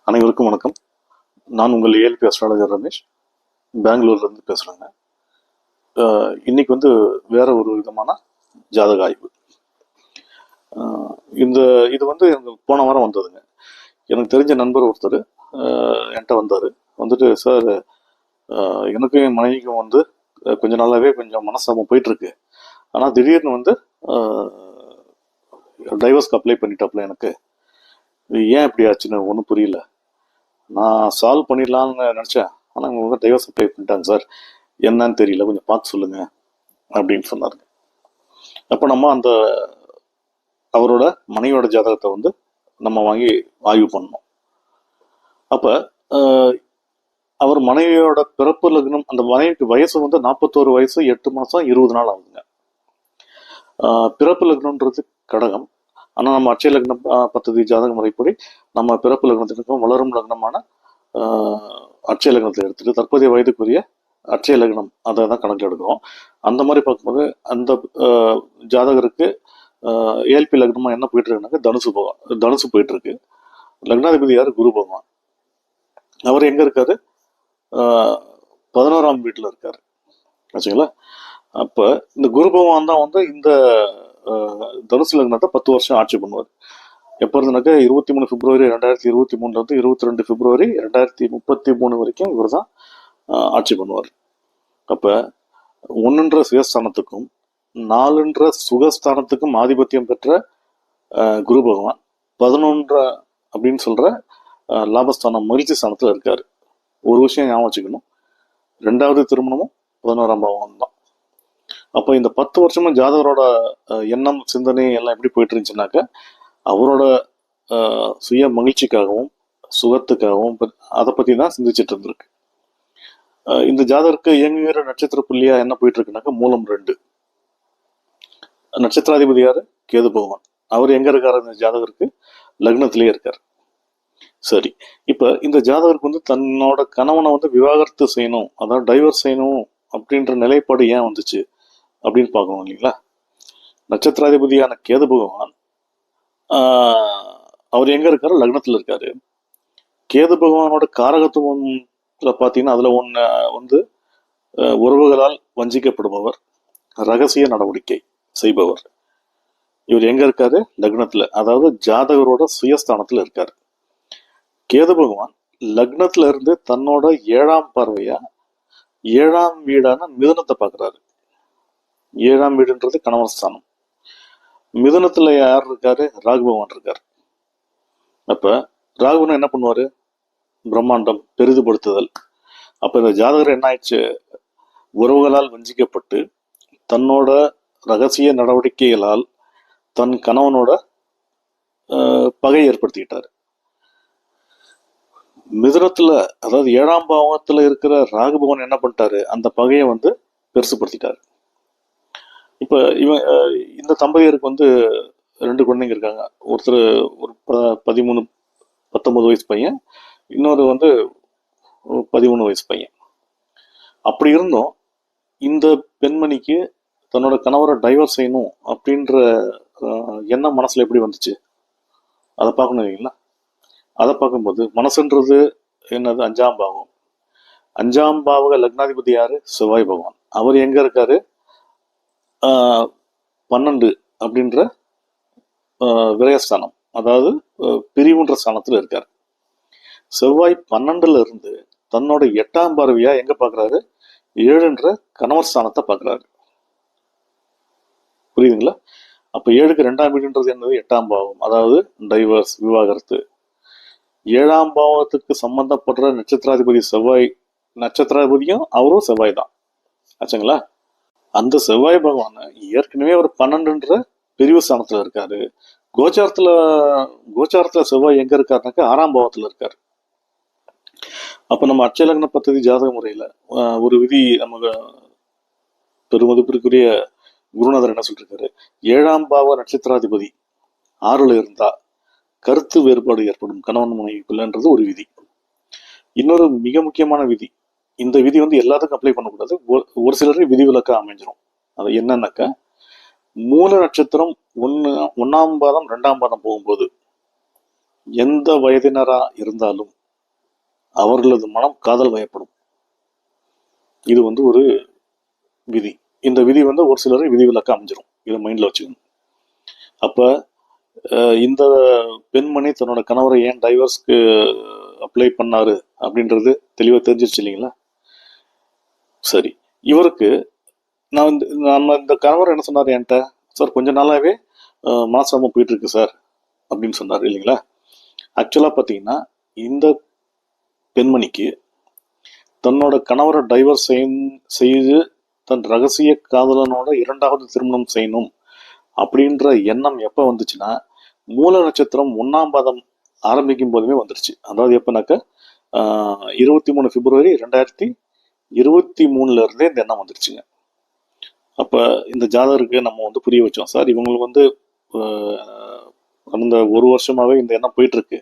அனைவருக்கும் வணக்கம். நான் உங்கள் ஏஎல்பி அஸ்ட்ராலஜர் ரமேஷ், பெங்களூர்லேருந்து பேசுகிறேங்க. இன்னைக்கு வேற ஒரு விதமான ஜாதக ஆய்வு. இந்த இது எனக்கு போன வாரம் வந்ததுங்க. எனக்கு தெரிஞ்ச நண்பர் ஒருத்தர் என்கிட்ட வந்துட்டு சார், எனக்கு என் மனைவிக்கும் கொஞ்ச நாளாகவே கொஞ்சம் மனஸ்தாபம் போயிட்டுருக்கு. ஆனால் திடீர்னு டைவர்ஸ்க்கு அப்ளை பண்ணிட்டாப்புல. எனக்கு ஏன் இப்படி ஆச்சுன்னு ஒன்றும் புரியல. நான் சால்வ் பண்ணிடலான்னு நினச்சேன், ஆனால் அவங்க டைவர்ஸ் அப்ளை பண்ணிட்டாங்க சார், என்னன்னு தெரியல, கொஞ்சம் பார்த்து சொல்லுங்க அப்படின்னு சொன்னாருங்க. அப்போ நம்ம அவரோட மனைவியோட ஜாதகத்தை நம்ம வாங்கி ஆய்வு பண்ணோம். அப்போ அவர் மனைவியோட பிறப்பு லக்னம், அந்த மனைவிக்கு வயசு 41 வயசு 8 மாதம் 20 நாள் ஆகுதுங்க. பிறப்பு லக்னம்ன்றது கடகம். ஆனால் நம்ம அட்சய லக்னம் பദ്ധதி ஜாதக முறைப்படி நம்ம பிறப்பு லக்னத்திற்கும் வளரும் லக்னமான அட்சய லக்னத்தை எடுத்துட்டு தற்போதைய வயதுக்குரிய அட்சய லக்னம் அதை தான் கணக்கில் எடுக்கிறோம். அந்த மாதிரி பார்க்கும்போது அந்த ஜாதகருக்கு ஏஎல்பி லக்னமா என்ன போயிட்டு இருக்குனாக்க தனுசு போயிட்டு இருக்கு. லக்னாதிபதி யாரு? குரு பகவான். அவர் எங்க இருக்காரு? 11ஆம் வீட்டில் இருக்காரு. ஆச்சுங்களா? அப்ப இந்த குரு பகவான் தான் இந்த தனுசு லக்னத்தை 10 வருஷம் ஆட்சி பண்ணுவார். எப்போ இருந்துனாக்கா 23 பிப்ரவரி 2023 22 பிப்ரவரி 2033 வரைக்கும் இவர் தான் ஆட்சி பண்ணுவார். அப்ப 1ன்ற சுயஸ்தானத்துக்கும் 4ன்ற சுகஸ்தானத்துக்கும் ஆதிபத்தியம் பெற்ற குரு பகவான் 11 அப்படின்னு சொல்ற லாபஸ்தானம் மகிழ்ச்சி ஸ்தானத்துல இருக்காரு. ஒரு விஷயம் ஞாபகம் வச்சுக்கணும், 2வது திருமணமும் 11ஆம் பாவம் தான். அப்போ இந்த 10 வருஷமும் ஜாதகரோட எண்ணம் சிந்தனை எல்லாம் எப்படி போயிட்டு இருந்துச்சுனாக்க அவரோட சுய மகிழ்ச்சிக்காகவும் சுகத்துக்காகவும் அதை பத்தி தான் சிந்திச்சுட்டு இருந்திருக்கு. இந்த ஜாதகருக்கு இயங்குகிற நட்சத்திர புள்ளியா என்ன போயிட்டு இருக்குனாக்க மூலம் 2. நட்சத்திராதிபதி யாரு? கேது பகவான். அவர் எங்க இருக்காரு? இந்த ஜாதகருக்கு லக்னத்திலேயே இருக்காரு. சரி, இப்ப இந்த ஜாதகருக்கு தன்னோட கணவனை விவாகரத்து செய்யணும், அதாவது டைவர்ஸ் செய்யணும் அப்படின்ற நிலைப்பாடு ஏன் வந்துச்சு அப்படின்னு பார்க்கணும் இல்லைங்களா? நட்சத்திராதிபதியான கேது பகவான் அவர் எங்க இருக்காரு? லக்னத்துல இருக்காரு. கேது பகவானோட காரகத்துவத்துல பாத்தீங்கன்னா அதுல ஒண்ணு உறவுகளால் வஞ்சிக்கப்படுபவர், ரகசிய நடவடிக்கை செய்பவர். இவர் எங்க இருக்காரு? லக்னத்துல, அதாவது ஜாதகரோட சுயஸ்தானத்துல இருக்காரு. கேது பகவான் லக்னத்துல இருந்து தன்னோட 7ஆம் பார்வையா 7ஆம் வீடான மிதுனத்தை பாக்குறாரு. 7ஆம் வீடுன்றது கணவன் ஸ்தானம். மிதுனத்துல யார் இருக்காரு? ராகு பகவான் இருக்காரு. அப்ப ராகுன்னு என்ன பண்ணுவாரு? பிரம்மாண்டம், பெரிதுபடுத்துதல். அப்ப இந்த ஜாதகர் என்ன ஆயிடுச்சு? உறவுகளால் வஞ்சிக்கப்பட்டு தன்னோட ரகசிய நடவடிக்கைகளால் தன் கணவனோட பகை ஏற்படுத்திக்கிட்டாரு. மிதுனத்துல, அதாவது 7ஆம் பாவத்துல இருக்கிற ராகு பகவான் என்ன பண்ணிட்டாரு? அந்த பகையை பெருசுப்படுத்திட்டாரு. இப்ப இந்த தம்பதியருக்கு 2 குழந்தைங்க இருக்காங்க. ஒருத்தர் ஒரு 19 வயசு பையன், இன்னொரு 13 வயசு பையன். அப்படி இருந்தும் இந்த பெண்மணிக்கு தன்னோட கணவரை டைவர்ஸ் செய்யணும் அப்படின்ற எண்ணம் மனசுல எப்படி வந்துச்சு அதை பார்க்கணும் இல்லைங்களா? அதை பார்க்கும்போது மனசுன்றது என்னது? 5ஆம் பாவம். 5ஆம் பாவக லக்னாதிபதி யாரு? செவ்வாய் பகவான். அவர் எங்க இருக்காரு? 12 அப்படின்ற விரயஸ்தானம், அதாவது பிரிவுன்ற ஸ்தானத்துல இருக்காரு. செவ்வாய் 12ல இருந்து தன்னோட 8ஆம் பார்வையா எங்க பாக்குறாரு? 7ன்ற கணவர் ஸ்தானத்தை பாக்குறாரு. புரியுதுங்களா? அப்ப 7க்கு 2ஆம் வீடுன்றது என்னது? 8ஆம் பாவம், அதாவது டைவர்ஸ், விவாகரத்து. 7ஆம் பாவத்துக்கு சம்பந்தப்படுற நட்சத்திராதிபதி செவ்வாய், நட்சத்திராதிபதியும் அவரும் செவ்வாய் தான். ஆச்சுங்களா? அந்த செவ்வாய் பகவான் ஏற்கனவே ஒரு 12ன்ற பிரிவு ஸ்தானத்துல இருக்காரு. கோச்சாரத்துல செவ்வாய் எங்க இருக்காருனாக்கா 6ஆம் பாவத்துல இருக்காரு. அப்ப நம்ம அட்சய லக்ன பദ്ധதி ஜாதக முறையில ஒரு விதி நமக்கு பெருமதிப்பிற்குரிய குருநாதர் என்ன சொல்லிருக்காரு? 7ஆம் பாவ நட்சத்திராதிபதி 6ல இருந்தா கருத்து வேறுபாடு ஏற்படும் கணவன் மனைவிக்குள்ளன்றது ஒரு விதி. இன்னொரு மிக முக்கியமான விதி, இந்த விதி எல்லாத்துக்கும் அப்ளை பண்ணக்கூடாது, ஒரு சிலருக்கு விதிவிலக்கா அமைஞ்சிரும். அது என்னன்னாக்கா, மூல நட்சத்திரம் 1ஆம் பாதம் 2ஆம் பாதம் போகும்போது எந்த வயதினரா இருந்தாலும் அவர்களது மனம் காதல் வயப்படும். இது ஒரு விதி. இந்த விதி ஒரு சிலரை விதிவிலக்கா அமைஞ்சிரும். இதை மைண்ட்ல வச்சுக்கணும். அப்ப இந்த பெண்மணி தன்னோட கணவரை ஏன் டைவர்ஸ்க்கு அப்ளை பண்ணாரு அப்படின்றது தெளிவா தெரிஞ்சிருச்சு இல்லைங்களா? சரி, இவருக்கு நம்ம இந்த கணவர் என்ன சொன்னார் என்கிட்ட, சார் கொஞ்ச நாளாவே மனசாம போயிட்டு இருக்கு சார் அப்படின்னு சொன்னார் இல்லைங்களா? ஆக்சுவலா பாத்தீங்கன்னா இந்த பெண்மணிக்கு தன்னோட கணவரை டைவர்ஸ் செய்து தன் ரகசிய காதலனோட 2வது திருமணம் செய்யணும் அப்படின்ற எண்ணம் எப்ப வந்துச்சுன்னா, மூல நட்சத்திரம் 1ஆம் பாதம் ஆரம்பிக்கும் போதுமே வந்துருச்சு. அதாவது எப்பனாக்க 23 பிப்ரவரி 2023 இருந்தே இந்த எண்ணம் வந்துருச்சுங்க. அப்ப இந்த ஜாதகருக்கு நம்ம புரிய வச்சோம், சார் இவங்களுக்கு கடந்த ஒரு வருஷமாவே இந்த எண்ணம் போயிட்டு இருக்கு,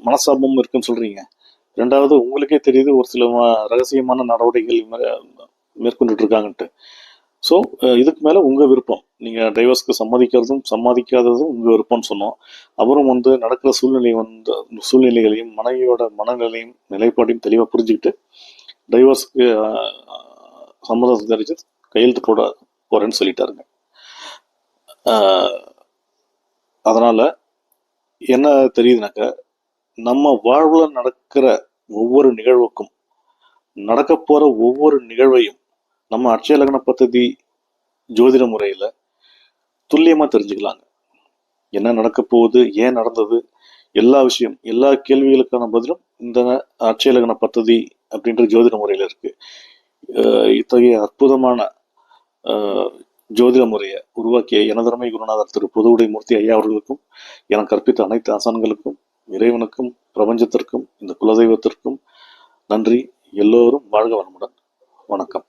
மனசாபமும் இருக்குன்னு சொல்றீங்க. 2வது உங்களுக்கே தெரியுது ஒரு சில ரகசியமான நடவடிக்கைகள் மேற்கொண்டுட்டு இருக்காங்கன்ட்டு. ஸோ இதுக்கு மேல உங்க விருப்பம், நீங்க டைவர்ஸ்க்கு சம்மதிக்கிறதும் சம்மதிக்காததும் உங்க விருப்பம்னு சொன்னோம். அவரும் நடக்கிற சூழ்நிலைகளையும் மனைவியோட மனநிலையும் நிலைப்பாட்டையும் தெளிவா புரிஞ்சுக்கிட்டு டைவர்ஸ்க்கு சம்மதம் தெரிஞ்சு கையெழுத்து போட போறேன்னு சொல்லிட்டாருங்க. அதனால என்ன தெரியுதுனாக்க, நம்ம வாழ்வுல நடக்கிற ஒவ்வொரு நிகழ்வுக்கும், நடக்க போற ஒவ்வொரு நிகழ்வையும் நம்ம அட்சய லக்ன பദ്ധதி ஜோதிட முறையில துல்லியமா தெரிஞ்சுக்கலாங்க. என்ன நடக்க போகுது, ஏன் நடந்தது, எல்லா விஷயம், எல்லா கேள்விகளுக்கான பதிலும் இந்த அட்சய லக்ன பദ്ധதி அப்படின்ற ஜோதிட முறையில இருக்கு. இத்தகைய அற்புதமான ஜோதிட முறையை உருவாக்கிய எனதருமை குருநாதர் திரு புதுவுடை மூர்த்தி ஐயா அவர்களுக்கும், எனக்கு கற்பித்த அனைத்து ஆசான்களுக்கும், இறைவனுக்கும், பிரபஞ்சத்திற்கும், இந்த குலதெய்வத்திற்கும் நன்றி. எல்லோரும் வாழ்க வளமுடன். வணக்கம்.